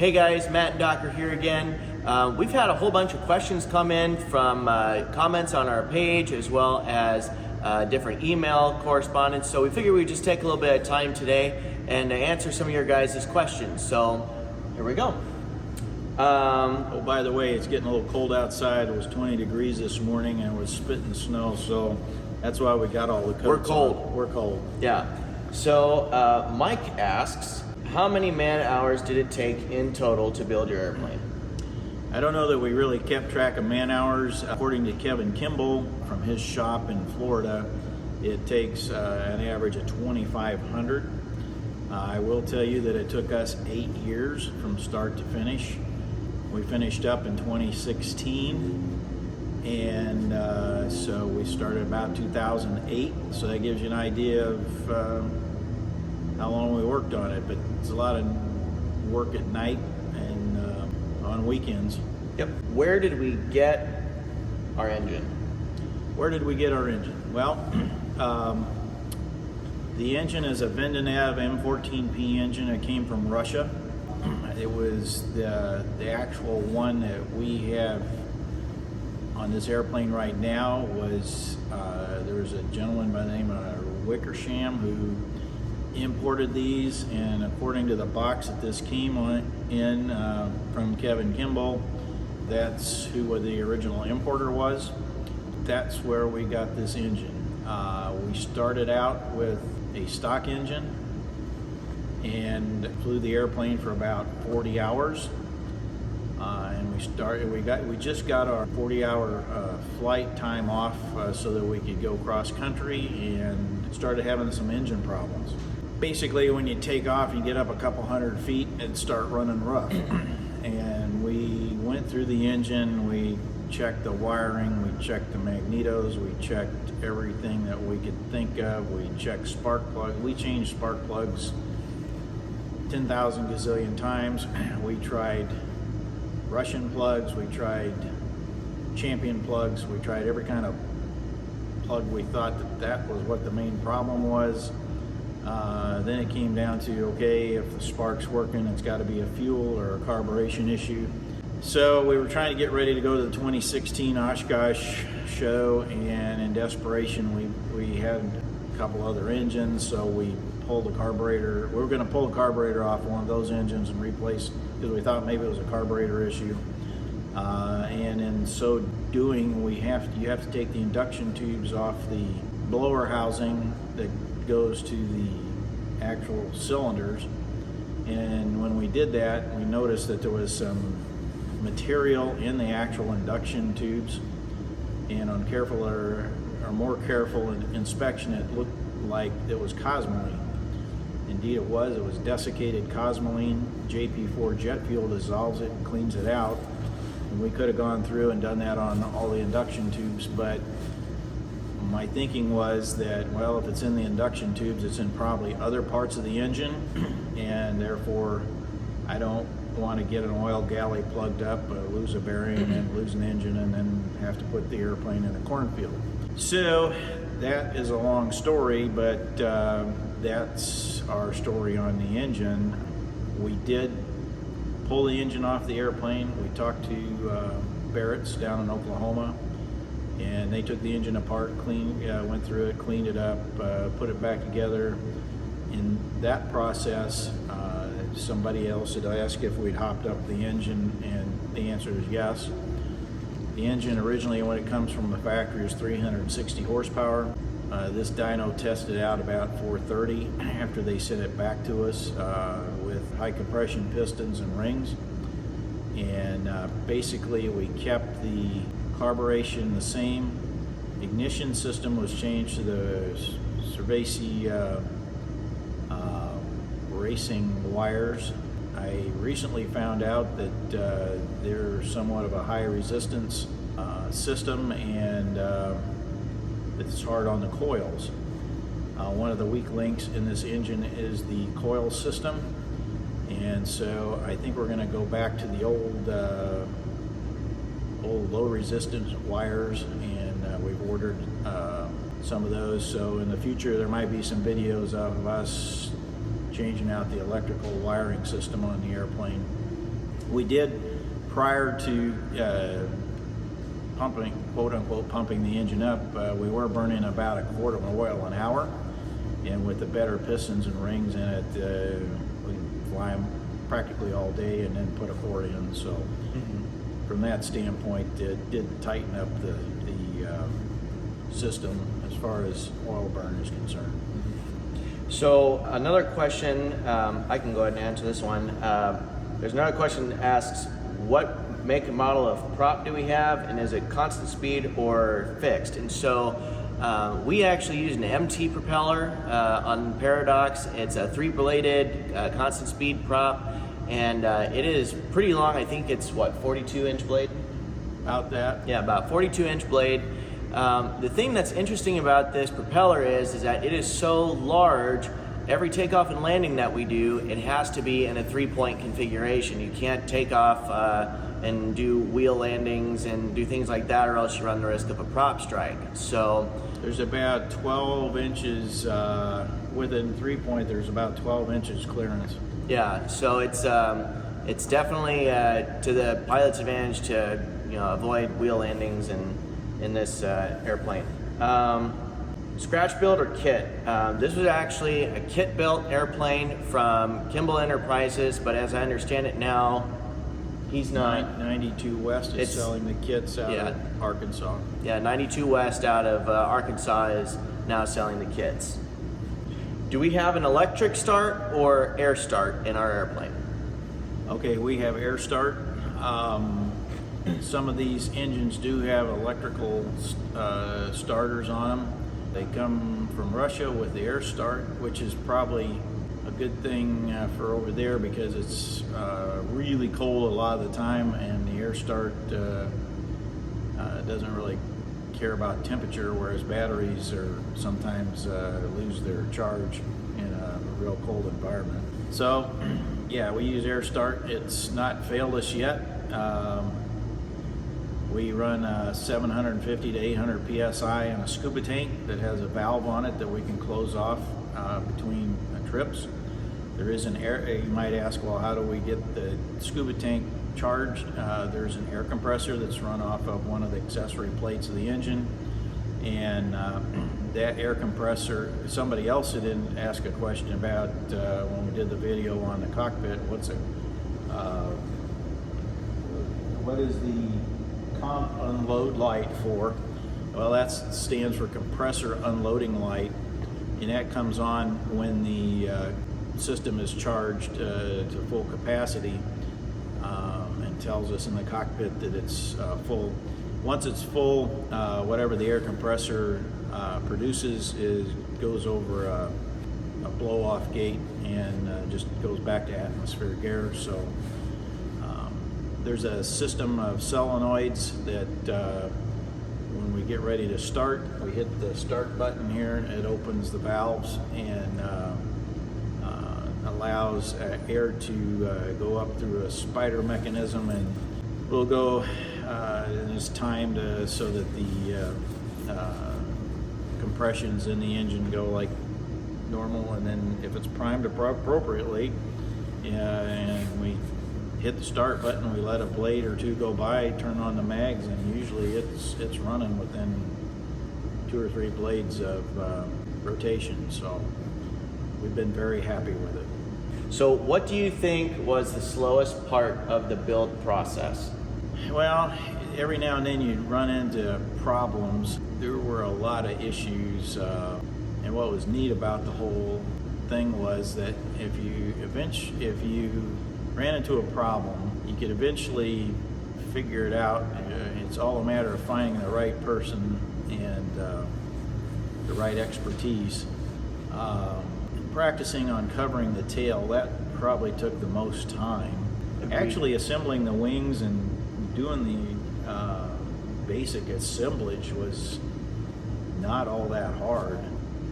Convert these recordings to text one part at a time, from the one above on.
Hey guys, Matt and Docker here again. We've had a whole bunch of questions come in from comments on our page as well as different email correspondence. So we figured we'd just take a little bit of time today and answer some of your guys' questions. So here we go. Oh, by the way, it's getting a little cold outside. It was 20 degrees this morning and it was spitting snow, so that's why we got all the coats We're cold. on. We're cold. Yeah. So Mike asks, how many man hours did it take in total to build your airplane? I don't know that we really kept track of man hours. According to Kevin Kimball from his shop in Florida, it takes an average of 2,500. I will tell you that it took us 8 years from start to finish. We finished up in 2016, and so we started about 2008. So that gives you an idea of how long we worked on it, but it's a lot of work at night and on weekends. Yep. Where did we get our engine? Where did we get our engine? Well, the engine is a Vendenev M14P engine. It came from Russia. It was the actual one that we have on this airplane right now was, there was a gentleman by the name of Wickersham who imported these, and according to the box that this came in from Kevin Kimball, that's who the original importer was. That's where we got this engine. We started out with a stock engine and flew the airplane for about 40 hours. And we just got our 40-hour flight time off so that we could go cross country, and started having some engine problems. Basically, when you take off, you get up a couple hundred feet and start running rough. And we went through the engine, we checked the wiring, we checked the magnetos, we checked everything that we could think of. We checked spark plugs. We changed spark plugs 10,000 gazillion times. We tried Russian plugs, we tried champion plugs, we tried every kind of plug. We thought that was what the main problem was. Then it came down to, okay, if the spark's working, it's got to be a fuel or a carburation issue. So we were trying to get ready to go to the 2016 Oshkosh show, and in desperation, we had a couple other engines, so we pulled the carburetor. We were going to pull the carburetor off one of those engines and replace, because we thought maybe it was a carburetor issue. And in so doing, you have to take the induction tubes off the blower housing that goes to the actual cylinders. And when we did that, we noticed that there was some material in the actual induction tubes, and on careful or more careful inspection, it looked like it was cosmoline. Indeed it was desiccated cosmoline. JP4 jet fuel dissolves it and cleans it out, and we could have gone through and done that on all the induction tubes, but my thinking was that, well, if it's in the induction tubes, it's in probably other parts of the engine, and therefore I don't want to get an oil galley plugged up, lose a bearing, and then lose an engine, and then have to put the airplane in a cornfield. So that is a long story, but that's our story on the engine. We did pull the engine off the airplane. We talked to Barrett's down in Oklahoma, and they took the engine apart, went through it, cleaned it up, put it back together. In that process, somebody else had asked if we'd hopped up the engine, and the answer is yes. The engine originally, when it comes from the factory, is 360 horsepower. This dyno tested out about 430 after they sent it back to us with high compression pistons and rings. And basically we kept the carburation the same. Ignition system was changed to the Cervasi racing wires. I recently found out that they're somewhat of a high resistance system, and it's hard on the coils. One of the weak links in this engine is the coil system, and so I think we're going to go back to the old low resistance wires, and we've ordered some of those. So in the future there might be some videos of us changing out the electrical wiring system on the airplane. We did, prior to pumping, quote unquote, pumping the engine up, we were burning about a quart of oil an hour, and with the better pistons and rings in it, we fly them practically all day and then put a quart in. So from that standpoint, it did tighten up the system as far as oil burn is concerned. So another question, I can go ahead and answer this one. There's another question that asks, what make and model of prop do we have, and is it constant speed or fixed? And so we actually use an MT propeller on Paradox. It's a 3-bladed constant speed prop, and it is pretty long. I think it's what, 42-inch blade? About that? Yeah, about 42-inch blade. The thing that's interesting about this propeller is that it is so large. Every takeoff and landing that we do, it has to be in a 3-point configuration. You can't take off and do wheel landings and do things like that, or else you run the risk of a prop strike. So there's about 12 inches within 3-point. There's about 12 inches clearance. Yeah, so it's definitely to the pilot's advantage to avoid wheel landings in this airplane. Scratch build or kit? This was actually a kit built airplane from Kimball Enterprises, but as I understand it now, he's not. 92 West is selling the kits out of Arkansas. Yeah, 92 West out of Arkansas is now selling the kits. Do we have an electric start or air start in our airplane? Okay, we have air start. Some of these engines do have electrical starters on them. They come from Russia with the air start, which is probably a good thing for over there because it's really cold a lot of the time, and the air start doesn't really care about temperature, whereas batteries are sometimes lose their charge in a real cold environment. So yeah, we use air start. It's not failed us yet. We run 750 to 800 PSI in a scuba tank that has a valve on it that we can close off between trips. There is an air, you might ask, well, how do we get the scuba tank charged? There's an air compressor that's run off of one of the accessory plates of the engine. And that air compressor, somebody else didn't ask a question about when we did the video on the cockpit, what is the comp unload light for? Well, that stands for compressor unloading light, and that comes on when the system is charged to full capacity, and tells us in the cockpit that it's full. Once it's full, whatever the air compressor produces goes over a blow-off gate and just goes back to atmospheric air. So there's a system of solenoids that when we get ready to start, we hit the start button here, and it opens the valves and allows air to go up through a spider mechanism, and we'll go, and it's timed so that the compressions in the engine go like normal, and then if it's primed appropriately, and we hit the start button, we let a blade or two go by, turn on the mags, and usually it's running within 2 or 3 blades of rotation. So we've been very happy with it. So what do you think was the slowest part of the build process? Well, every now and then you'd run into problems. There were a lot of issues, and what was neat about the whole thing was that if you ran into a problem, you could eventually figure it out. It's all a matter of finding the right person and the right expertise. Practicing on covering the tail, that probably took the most time. Actually assembling the wings and doing the basic assemblage was not all that hard.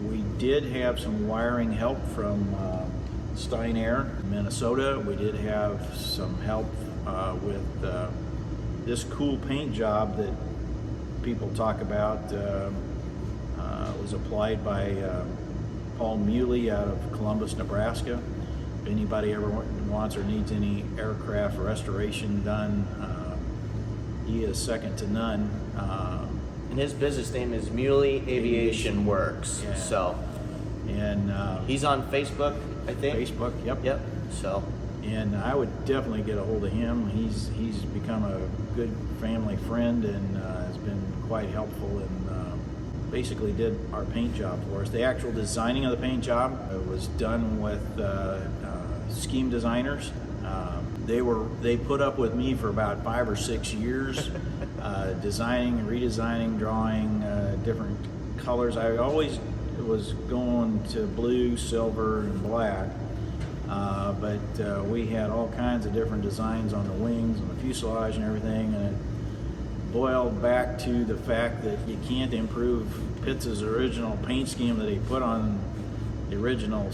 We did have some wiring help from Stein Air, Minnesota. We did have some help with this cool paint job that people talk about. Was applied by Paul Muley out of Columbus, Nebraska. If anybody ever wants or needs any aircraft restoration done, he is second to none. And his business name is Muley Aviation Works. Yeah. So, and he's on Facebook, I think. Facebook, yep. Yep. So, And I would definitely get a hold of him. He's become a good family friend and has been quite helpful, and basically did our paint job for us. The actual designing of the paint job was done with scheme designers. They put up with me for about 5 or 6 years, designing, redesigning, drawing different colors. I always was going to blue, silver, and black. But we had all kinds of different designs on the wings and the fuselage and everything, and it boiled back to the fact that you can't improve Pitts' original paint scheme that he put on the original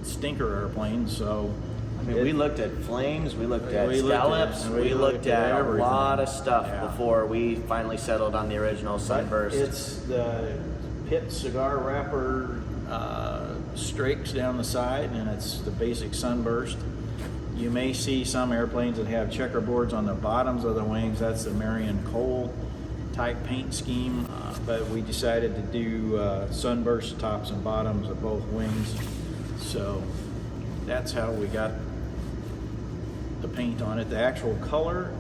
stinker airplane. So I mean, we looked at flames, we looked at scallops, we looked at a everything. lot of stuff Yeah. before we finally settled on the original Sunburst. It's the Pitt cigar wrapper strakes down the side, and it's the basic Sunburst. You may see some airplanes that have checkerboards on the bottoms of the wings. That's the Marion Cole type paint scheme, but we decided to do Sunburst tops and bottoms of both wings. So that's how we got the paint on it. The actual color,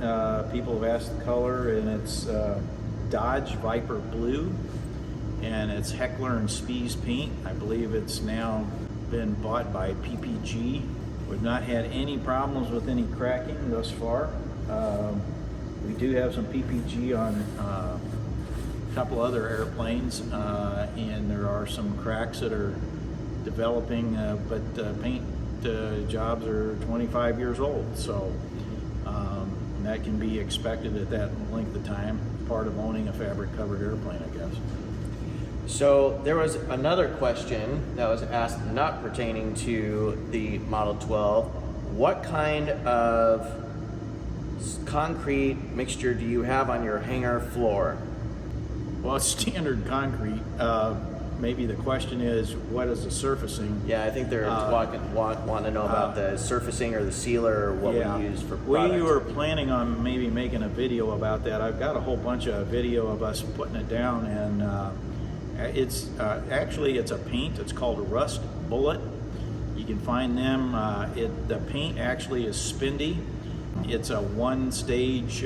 people have asked the color, and it's Dodge Viper Blue, and it's Heckler and Spies paint. I believe it's now been bought by PPG. We've not had any problems with any cracking thus far. We do have some PPG on a couple other airplanes, and there are some cracks that are developing, but paint jobs are 25 years old, so that can be expected at that length of time. Part of owning a fabric covered airplane, I guess. So there was another question that was asked not pertaining to the Model 12. What kind of concrete mixture do you have on your hangar floor? Well, it's standard concrete. Maybe the question is, what is the surfacing? Yeah, I think they're want to know about the surfacing or the sealer, or what we use for product. We were planning on maybe making a video about that. I've got a whole bunch of video of us putting it down, and it's actually it's a paint. It's called a Rust Bullet. You can find them. The paint actually is spendy. It's a one-stage.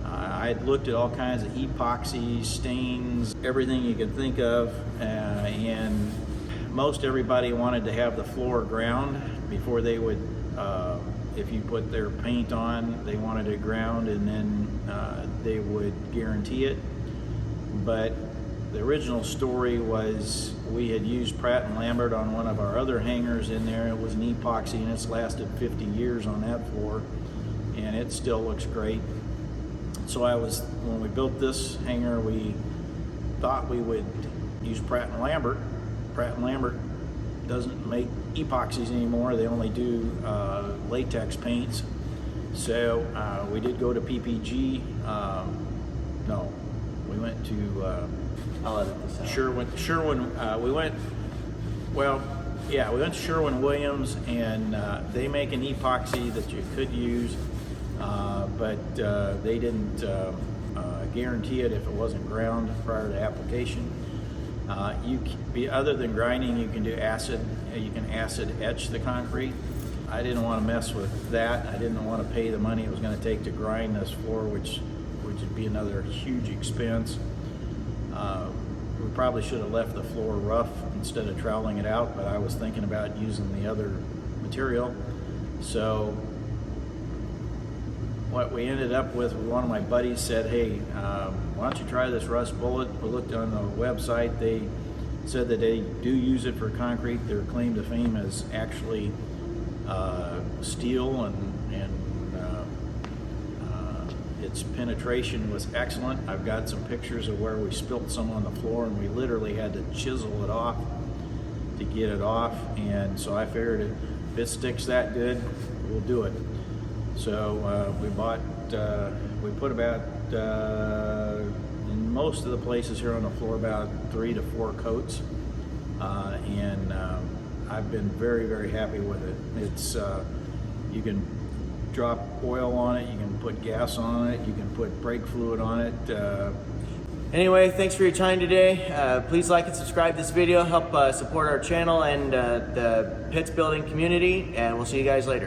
I had looked at all kinds of epoxy, stains, everything you could think of, and most everybody wanted to have the floor ground before they would, if you put their paint on, they wanted it ground, and then they would guarantee it. But the original story was we had used Pratt & Lambert on one of our other hangars in there. It was an epoxy, and it's lasted 50 years on that floor, and it still looks great. So when we built this hangar, we thought we would use Pratt & Lambert. Pratt & Lambert doesn't make epoxies anymore. They only do latex paints. So we did go to PPG. No, we went to I'll edit this out. Sherwin. We went to Sherwin-Williams, and they make an epoxy that you could use, but they didn't guarantee it if it wasn't ground prior to application. Other than grinding, you can do acid. You can acid etch the concrete. I didn't want to mess with that. I didn't want to pay the money it was going to take to grind this floor, which would be another huge expense. We probably should have left the floor rough instead of troweling it out, but I was thinking about using the other material. So what we ended up with, one of my buddies said, hey, why don't you try this Rust Bullet? We looked on the website. They said that they do use it for concrete. Their claim to fame is actually steel, and its penetration was excellent. I've got some pictures of where we spilt some on the floor, and we literally had to chisel it off to get it off. And so I figured if it sticks that good, we'll do it. So we put about, in most of the places here on the floor, about 3 to 4 coats. And I've been very, very happy with it. You can drop oil on it, you can put gas on it, you can put brake fluid on it. Anyway, thanks for your time today. Please like and subscribe this video, help support our channel and the Pitts building community, and we'll see you guys later.